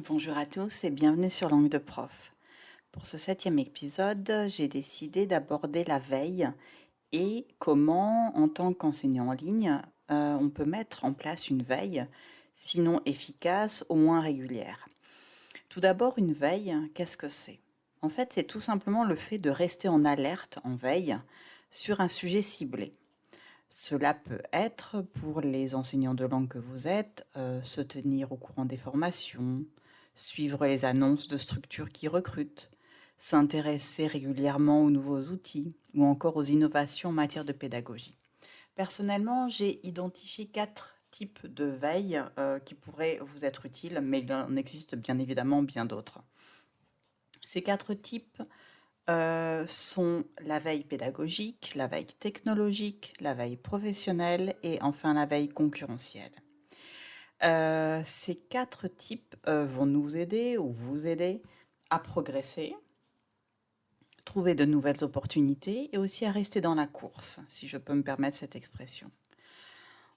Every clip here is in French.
Bonjour à tous et bienvenue sur Langue de Prof. Pour ce 7e épisode, j'ai décidé d'aborder la veille et comment, en tant qu'enseignant en ligne, on peut mettre en place une veille, sinon efficace, au moins régulière. Tout d'abord, une veille, qu'est-ce que c'est? En fait, c'est tout simplement le fait de rester en alerte, en veille, sur un sujet ciblé. Cela peut être, pour les enseignants de langue que vous êtes, se tenir au courant des formations, suivre les annonces de structures qui recrutent, s'intéresser régulièrement aux nouveaux outils ou encore aux innovations en matière de pédagogie. Personnellement, j'ai identifié 4 types de veille qui pourraient vous être utiles, mais il en existe bien évidemment bien d'autres. Ces 4 types sont la veille pédagogique, la veille technologique, la veille professionnelle et enfin la veille concurrentielle. Ces 4 types vont nous aider ou vous aider à progresser, trouver de nouvelles opportunités et aussi à rester dans la course, si je peux me permettre cette expression.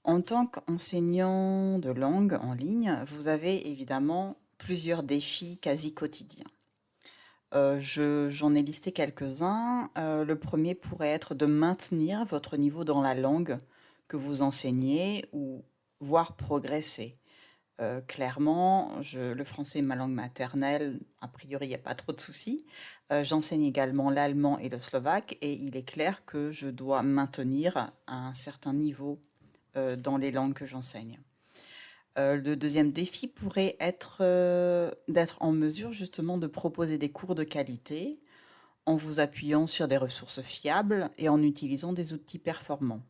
En tant qu'enseignant de langue en ligne, vous avez évidemment plusieurs défis quasi quotidiens. J'en ai listé quelques-uns. Le premier pourrait être de maintenir votre niveau dans la langue que vous enseignez ou voire progresser. Clairement, le français est ma langue maternelle, a priori, il n'y a pas trop de soucis. J'enseigne également l'allemand et le slovaque et il est clair que je dois maintenir un certain niveau, dans les langues que j'enseigne. Le deuxième défi pourrait être, d'être en mesure justement de proposer des cours de qualité en vous appuyant sur des ressources fiables et en utilisant des outils performants.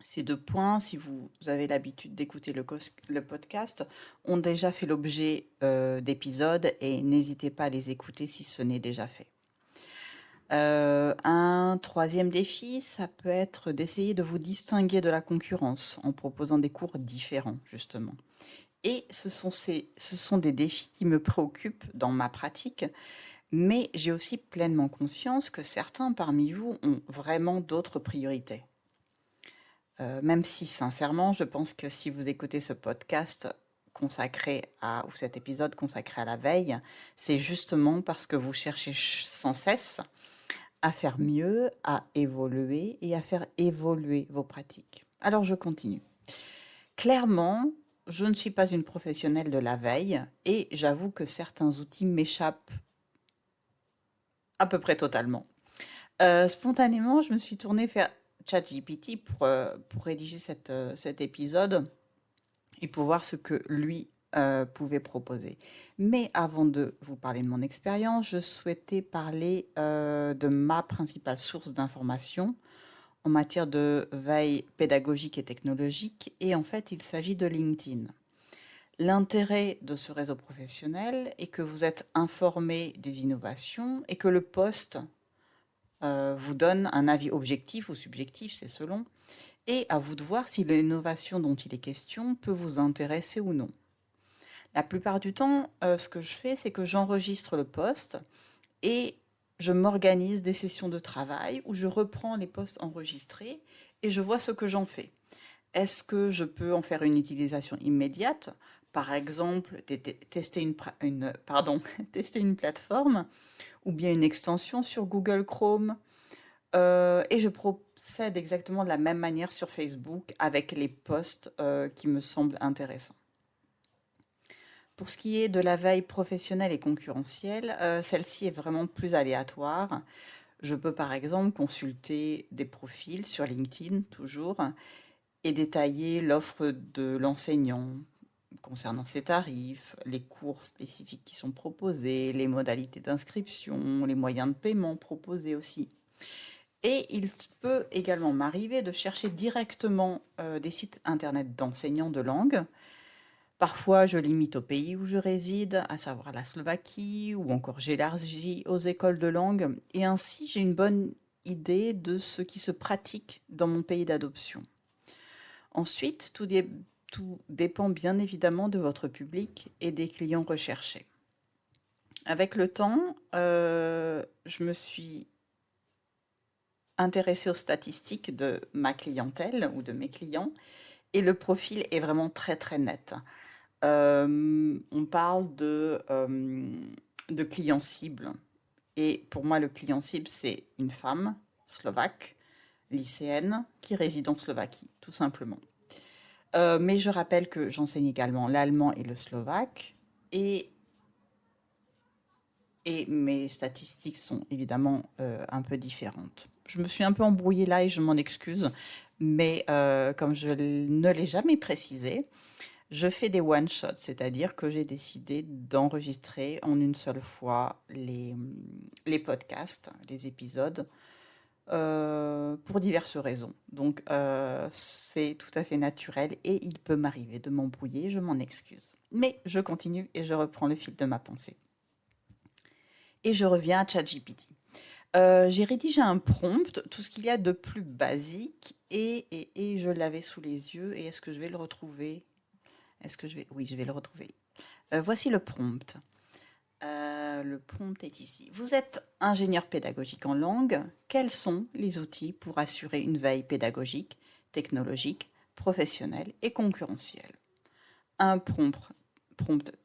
Ces 2 points, si vous avez l'habitude d'écouter le podcast, ont déjà fait l'objet, d'épisodes et n'hésitez pas à les écouter si ce n'est déjà fait. Un troisième défi, ça peut être d'essayer de vous distinguer de la concurrence en proposant des cours différents, justement. Et ce sont des défis qui me préoccupent dans ma pratique, mais j'ai aussi pleinement conscience que certains parmi vous ont vraiment d'autres priorités. Même si sincèrement, je pense que si vous écoutez ce podcast ou cet épisode consacré à la veille, c'est justement parce que vous cherchez sans cesse à faire mieux, à évoluer et à faire évoluer vos pratiques. Alors je continue. Clairement, je ne suis pas une professionnelle de la veille et j'avoue que certains outils m'échappent à peu près totalement. Spontanément, je me suis tournée vers ChatGPT pour rédiger cet épisode et pour voir ce que lui pouvait proposer. Mais avant de vous parler de mon expérience, je souhaitais parler de ma principale source d'information en matière de veille pédagogique et technologique. Et en fait, il s'agit de LinkedIn. L'intérêt de ce réseau professionnel est que vous êtes informé des innovations et que le poste vous donne un avis objectif ou subjectif, c'est selon, et à vous de voir si l'innovation dont il est question peut vous intéresser ou non. La plupart du temps, ce que je fais, c'est que j'enregistre le post et je m'organise des sessions de travail où je reprends les posts enregistrés et je vois ce que j'en fais. Est-ce que je peux en faire une utilisation immédiate? Par exemple, tester tester une plateforme ou bien une extension sur Google Chrome. Et je procède exactement de la même manière sur Facebook avec les posts qui me semblent intéressants. Pour ce qui est de la veille professionnelle et concurrentielle, celle-ci est vraiment plus aléatoire. Je peux par exemple consulter des profils sur LinkedIn, toujours, et détailler l'offre de l'enseignant concernant ses tarifs, les cours spécifiques qui sont proposés, les modalités d'inscription, les moyens de paiement proposés aussi. Et il peut également m'arriver de chercher directement des sites internet d'enseignants de langue. Parfois, je limite au pays où je réside, à savoir la Slovaquie, ou encore j'élargis aux écoles de langue, et ainsi j'ai une bonne idée de ce qui se pratique dans mon pays d'adoption. Ensuite, tout dépend bien évidemment de votre public et des clients recherchés. Avec le temps, je me suis intéressée aux statistiques de ma clientèle ou de mes clients et le profil est vraiment très très net. On parle de clients cibles. Et pour moi, le client cible, c'est une femme slovaque, lycéenne, qui réside en Slovaquie, tout simplement. Mais je rappelle que j'enseigne également l'allemand et le slovaque. Et, et mes statistiques sont évidemment un peu différentes. Je me suis un peu embrouillée là et je m'en excuse. Mais comme je ne l'ai jamais précisé, je fais des one-shots, c'est-à-dire que j'ai décidé d'enregistrer en une seule fois les podcasts, les épisodes, pour diverses raisons. Donc, c'est tout à fait naturel et il peut m'arriver de m'embrouiller, je m'en excuse. Mais je continue et je reprends le fil de ma pensée. Et je reviens à ChatGPT. J'ai rédigé un prompt, tout ce qu'il y a de plus basique, et je l'avais sous les yeux. Et est-ce que je vais le retrouver? Est-ce que je vais... Oui, je vais le retrouver. Voici le prompt. Le prompt est ici. Vous êtes ingénieur pédagogique en langue. Quels sont les outils pour assurer une veille pédagogique, technologique, professionnelle et concurrentielle? Un prompt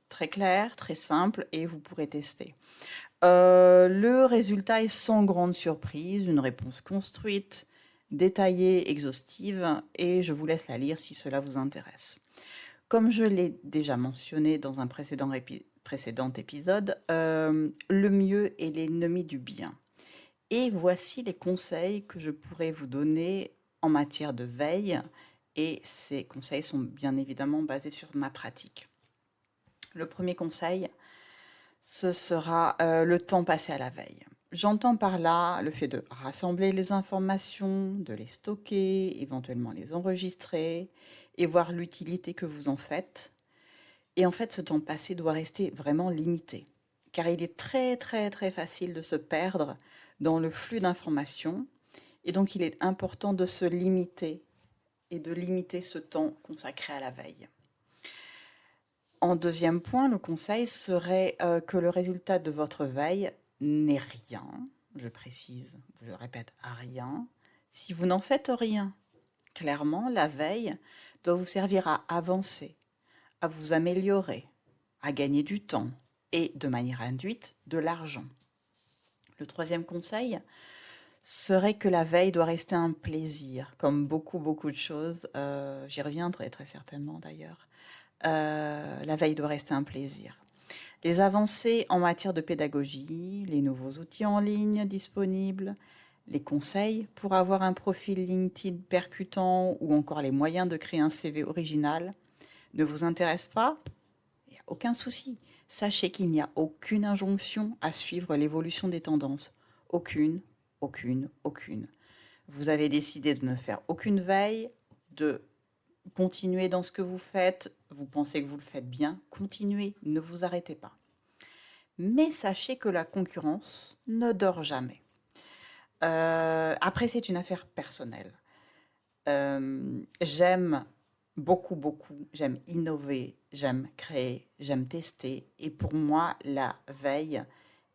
très clair, très simple et vous pourrez tester. Le résultat est sans grande surprise, une réponse construite, détaillée, exhaustive et je vous laisse la lire si cela vous intéresse. Comme je l'ai déjà mentionné dans un précédent épisode, le mieux est l'ennemi du bien. Et voici les conseils que je pourrais vous donner en matière de veille. Et ces conseils sont bien évidemment basés sur ma pratique. Le premier conseil, ce sera le temps passé à la veille. J'entends par là le fait de rassembler les informations, de les stocker, éventuellement les enregistrer et voir l'utilité que vous en faites. Et en fait, ce temps passé doit rester vraiment limité, car il est très très très facile de se perdre dans le flux d'informations, et donc il est important de se limiter et de limiter ce temps consacré à la veille. En deuxième point, le conseil serait que le résultat de votre veille n'est rien, je précise, je répète, à rien, si vous n'en faites rien. Clairement, la veille doit vous servir à avancer, à vous améliorer, à gagner du temps et, de manière induite, de l'argent. Le troisième conseil serait que la veille doit rester un plaisir, comme beaucoup de choses. J'y reviendrai très certainement d'ailleurs. La veille doit rester un plaisir. Les avancées en matière de pédagogie, les nouveaux outils en ligne disponibles, les conseils pour avoir un profil LinkedIn percutant ou encore les moyens de créer un CV original ne vous intéressent pas? Il n'y a aucun souci. Sachez qu'il n'y a aucune injonction à suivre l'évolution des tendances. Aucune, aucune. Vous avez décidé de ne faire aucune veille, de continuer dans ce que vous faites. Vous pensez que vous le faites bien, continuez, ne vous arrêtez pas. Mais sachez que la concurrence ne dort jamais. Après, c'est une affaire personnelle. J'aime beaucoup, j'aime innover, j'aime créer, j'aime tester. Et pour moi, la veille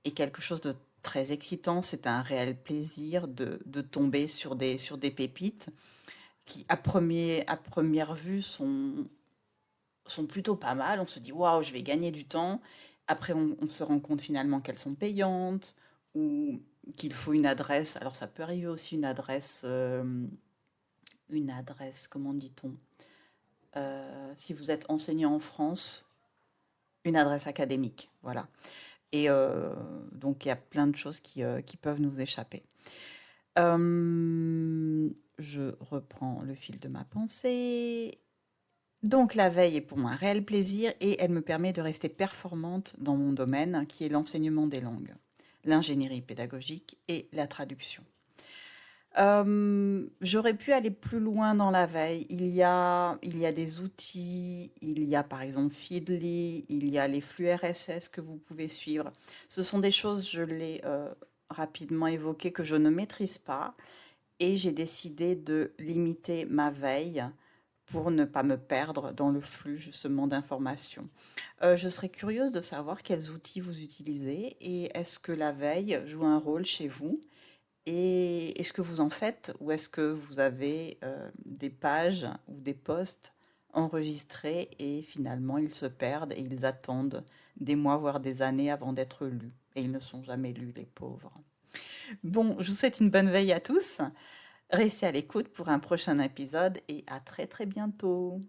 est quelque chose de très excitant. C'est un réel plaisir de tomber sur des pépites qui, à première vue, sont plutôt pas mal. On se dit, waouh, je vais gagner du temps. Après, on se rend compte finalement qu'elles sont payantes ou qu'il faut une adresse. Alors, ça peut arriver aussi une adresse, comment dit-on? Si vous êtes enseignant en France, une adresse académique, voilà. Et donc, il y a plein de choses qui peuvent nous échapper. Je reprends le fil de ma pensée. Donc, la veille est pour moi un réel plaisir et elle me permet de rester performante dans mon domaine, qui est l'enseignement des langues, l'ingénierie pédagogique et la traduction. J'aurais pu aller plus loin dans la veille. Il y a des outils, il y a par exemple Feedly, il y a les flux RSS que vous pouvez suivre. Ce sont des choses, je l'ai rapidement évoqué, que je ne maîtrise pas et j'ai décidé de limiter ma veille pour ne pas me perdre dans le flux justement d'informations. Je serais curieuse de savoir quels outils vous utilisez et est-ce que la veille joue un rôle chez vous? Et est-ce que vous en faites ou est-ce que vous avez des pages ou des posts enregistrés et finalement ils se perdent et ils attendent des mois, voire des années avant d'être lus. Et ils ne sont jamais lus, les pauvres. Bon, je vous souhaite une bonne veille à tous. Restez à l'écoute pour un prochain épisode et à très très bientôt.